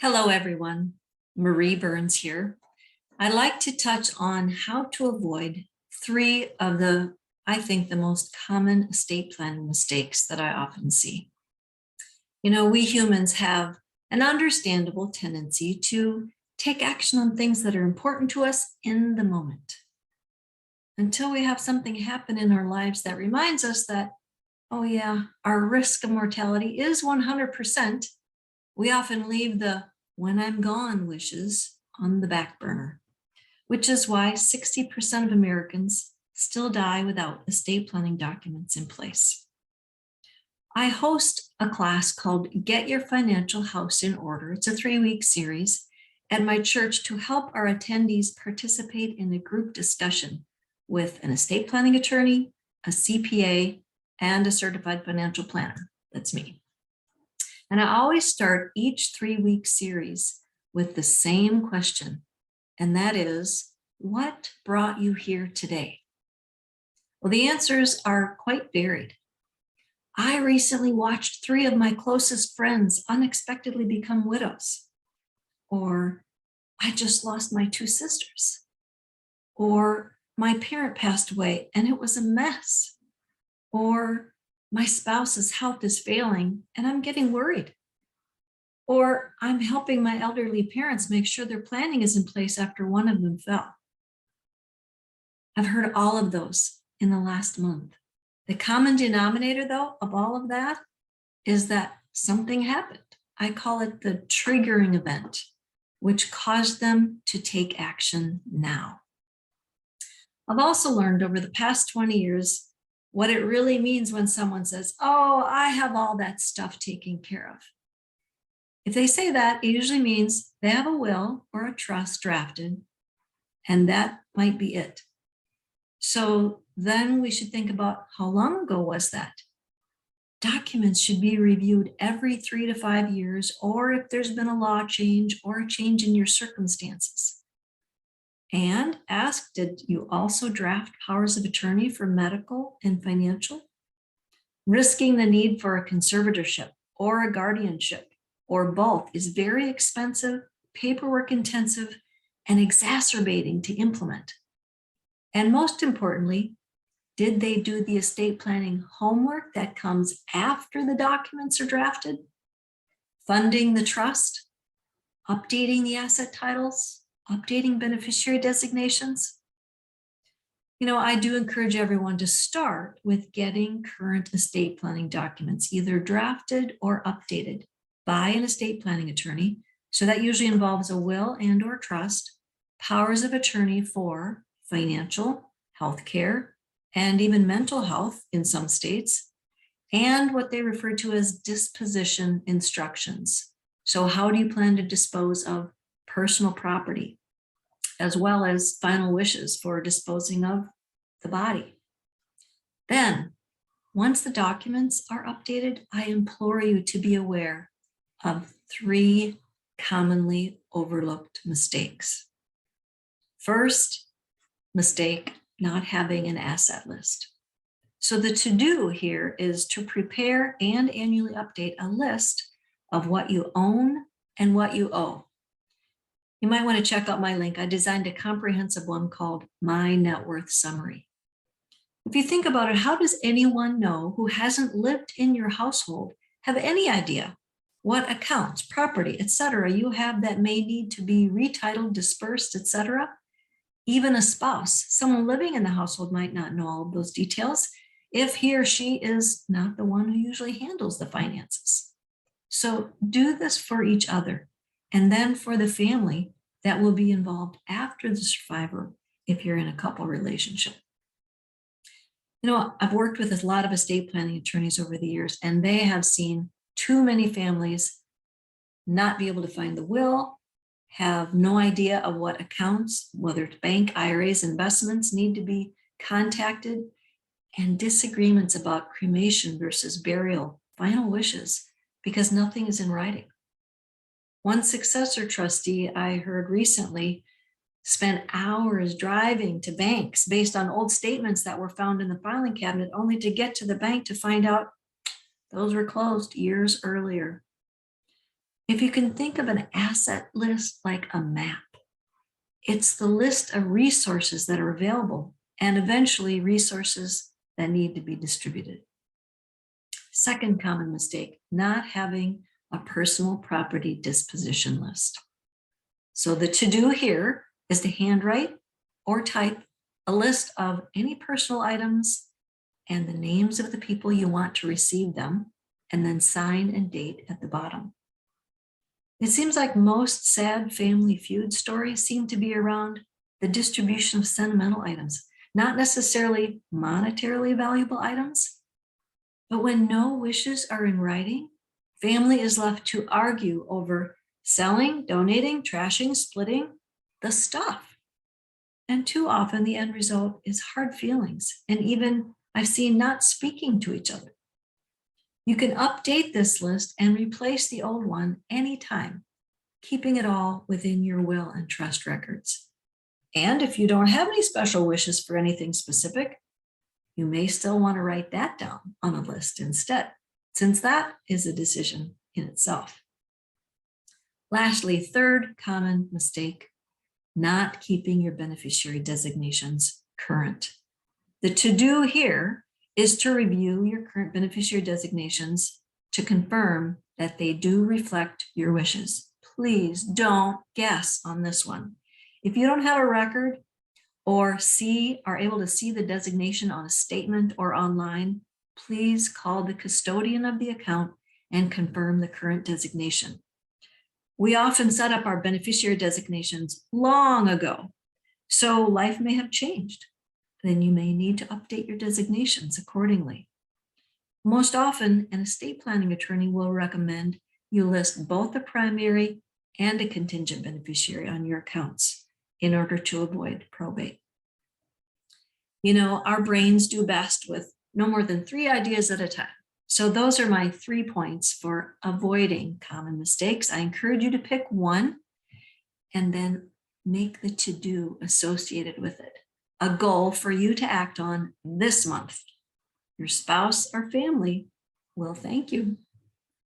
Hello, everyone. Marie Burns here. I'd like to touch on how to avoid three of I think, the most common estate planning mistakes that I often see. We humans have an understandable tendency to take action on things that are important to us in the moment. Until we have something happen in our lives that reminds us that, oh yeah, our risk of mortality is 100%, we often leave the when I'm gone wishes on the back burner, which is why 60% of Americans still die without estate planning documents in place. I host a class called Get Your Financial House in Order. It's a 3-week series at my church to help our attendees participate in a group discussion with an estate planning attorney, a CPA, and a certified financial planner. That's me. And I always start each 3-week series with the same question, and that is, what brought you here today? Well, the answers are quite varied. I recently watched 3 of my closest friends unexpectedly become widows. Or I just lost my 2 sisters. Or my parent passed away and it was a mess. Or my spouse's health is failing and I'm getting worried. Or I'm helping my elderly parents make sure their planning is in place after one of them fell. I've heard all of those in the last month. The common denominator, though, of all of that is that something happened. I call it the triggering event, which caused them to take action now. I've also learned over the past 20 years what it really means when someone says, oh, I have all that stuff taken care of. If they say that, it usually means they have a will or a trust drafted, and that might be it. So then we should think about how long ago was that? Documents should be reviewed every 3 to 5 years, or if there's been a law change or a change in your circumstances. And ask, did you also draft powers of attorney for medical and financial? Risking the need for a conservatorship or a guardianship or both is very expensive, paperwork intensive, and exacerbating to implement. And most importantly, did they do the estate planning homework that comes after the documents are drafted? Funding the trust, updating the asset titles, updating beneficiary designations? I do encourage everyone to start with getting current estate planning documents, either drafted or updated by an estate planning attorney. So that usually involves a will and or trust, powers of attorney for financial, healthcare, and even mental health in some states, and what they refer to as disposition instructions. So how do you plan to dispose of personal property, as well as final wishes for disposing of the body? Then, once the documents are updated, I implore you to be aware of 3 commonly overlooked mistakes. First mistake, not having an asset list. So the to-do here is to prepare and annually update a list of what you own and what you owe. You might want to check out my link. I designed a comprehensive one called My Net Worth Summary. If you think about it, how does anyone know who hasn't lived in your household have any idea what accounts, property, etc. you have that may need to be retitled, dispersed, etc.? Even a spouse, someone living in the household, might not know all of those details if he or she is not the one who usually handles the finances. So do this for each other, and then for the family that will be involved after the survivor if you're in a couple relationship. I've worked with a lot of estate planning attorneys over the years, and they have seen too many families not be able to find the will, have no idea of what accounts, whether it's bank, IRAs, investments, need to be contacted, and disagreements about cremation versus burial, final wishes, because nothing is in writing. One successor trustee I heard recently spent hours driving to banks based on old statements that were found in the filing cabinet, only to get to the bank to find out those were closed years earlier. If you can think of an asset list like a map, it's the list of resources that are available and eventually resources that need to be distributed. Second common mistake, not having a personal property disposition list. So the to-do here is to handwrite or type a list of any personal items and the names of the people you want to receive them, and then sign and date at the bottom. It seems like most sad family feud stories seem to be around the distribution of sentimental items, not necessarily monetarily valuable items. But when no wishes are in writing, family is left to argue over selling, donating, trashing, splitting the stuff. And too often the end result is hard feelings, and even I've seen not speaking to each other. You can update this list and replace the old one anytime, keeping it all within your will and trust records. And if you don't have any special wishes for anything specific, you may still want to write that down on a list instead, since that is a decision in itself. Lastly, third common mistake, not keeping your beneficiary designations current. The to-do here is to review your current beneficiary designations to confirm that they do reflect your wishes. Please don't guess on this one. If you don't have a record or are able to see the designation on a statement or online, please call the custodian of the account and confirm the current designation. We often set up our beneficiary designations long ago, so life may have changed. Then you may need to update your designations accordingly. Most often, an estate planning attorney will recommend you list both a primary and a contingent beneficiary on your accounts in order to avoid probate. You know, our brains do best with no more than 3 ideas at a time. So those are my 3 points for avoiding common mistakes. I encourage you to pick one and then make the to-do associated with it a goal for you to act on this month. Your spouse or family will thank you.